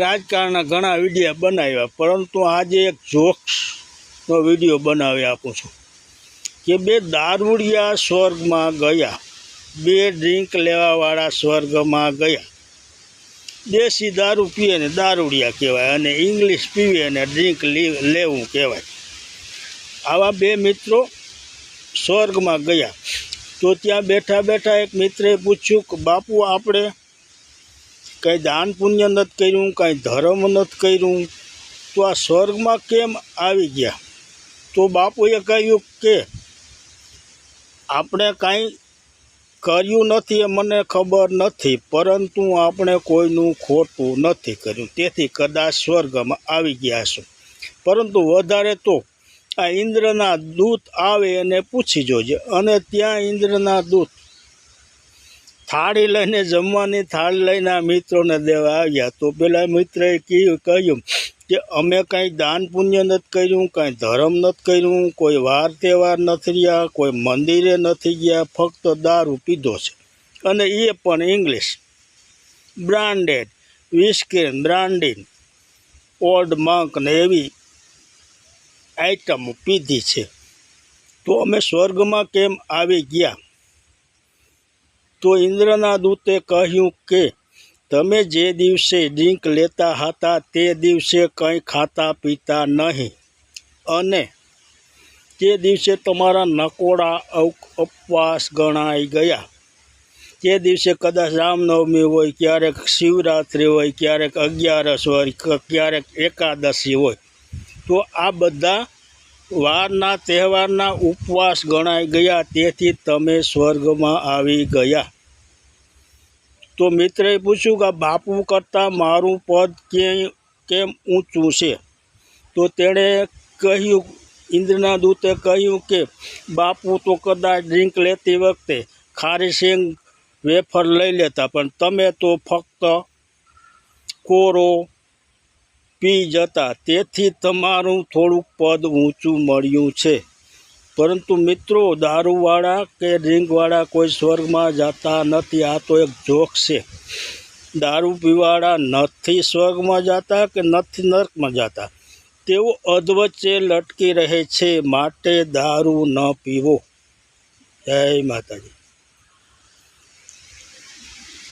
રાજકારણના ઘણા વિડીયો બનાવ્યા, પરંતુ આજે એક જોક્સનો વિડીયો બનાવી આપું છું કે બે દારૂડિયા સ્વર્ગમાં ગયા, બે ડ્રિંક લેવાવાળા સ્વર્ગમાં ગયા. દેશી દારૂ પીએ ને દારૂડિયા કહેવાય, અને ઇંગ્લિશ પીવે અને ડ્રિંક લેવું કહેવાય. આવા બે મિત્રો સ્વર્ગમાં ગયા. તો ત્યાં બેઠા બેઠા એક મિત્રે પૂછ્યું કે બાપુ, આપણે કંઈ દાન પુણ્ય નથી કર્યું, કાંઈ ધર્મ નથી કર્યું, તો આ સ્વર્ગમાં કેમ આવી ગયા? તો બાપુએ કહ્યું કે આપણે કાંઈ કર્યું નથી એ મને ખબર નથી, પરંતુ આપણે કોઈનું ખોટું નથી કર્યું, તેથી કદાચ સ્વર્ગમાં આવી ગયા છું. પરંતુ વધારે તો આ ઇન્દ્રના દૂત આવે અને પૂછી જોજે. અને ત્યાં ઇન્દ્રના દૂત થાળી લઈને, જમવાની થાળી લઈને આ મિત્રોને દેવા આવ્યા. તો પેલા મિત્રએ કહ્યું કે અમે કાંઈ દાન પુણ્ય નથી કર્યું, કાંઈ ધર્મ નથી કર્યું, કોઈ વાર તહેવાર નથી રહ્યા, કોઈ મંદિરે નથી ગયા, ફક્ત દારૂ પીધો છે, અને એ પણ ઇંગ્લિશ બ્રાન્ડેડ વિસ્કી, બ્રાન્ડીન, ઓલ્ડ મંક ને એવી આઈટમો પીધી છે. તો અમે સ્વર્ગમાં કેમ આવી ગયા? તો ઇન્દ્રના દૂતે કહ્યું કે તમે જે દિવસે ડ્રિંક લેતા હતા તે દિવસે કંઈ ખાતા પીતા નહીં, અને તે દિવસે તમારા નકોડા ઉપવાસ ગણાઈ ગયા. તે દિવસે કદાચ રામનવમી હોય, ક્યારેક શિવરાત્રિ હોય, ક્યારેક 11 હોય, ક્યારેક એકાદશી હોય. તો આ બધા વારના તહેવારના ઉપવાસ ગણાઈ ગયા, તેથી તમે સ્વર્ગમાં આવી ગયા. તો મિત્રએ પૂછ્યું કે બાપુ કરતાં મારું પદ કેમ ઊંચું છે? તો તેણે કહ્યું, ઇન્દ્રના દૂતે કહ્યું કે બાપુ તો કદાચ ડ્રિંક લેતી વખતે ખારી શેંગ વેફર લઈ લેતા, પણ તમે તો ફક્ત કોરો પી જતા, તેથી તમારું થોડુંક પદ ઊંચું મળ્યું છે. પરંતુ મિત્રો, દારૂવાળા કે ડ્રિંકવાળા કોઈ સ્વર્ગમાં જતા નથી. આ તો એક જોક છે. દારૂ પીવાળા નથી સ્વર્ગમાં જતા કે નથી નર્કમાં જતા, તેઓ અધવચ્ચે લટકી રહે છે. માટે દારૂ ન પીવો. જય માતાજી.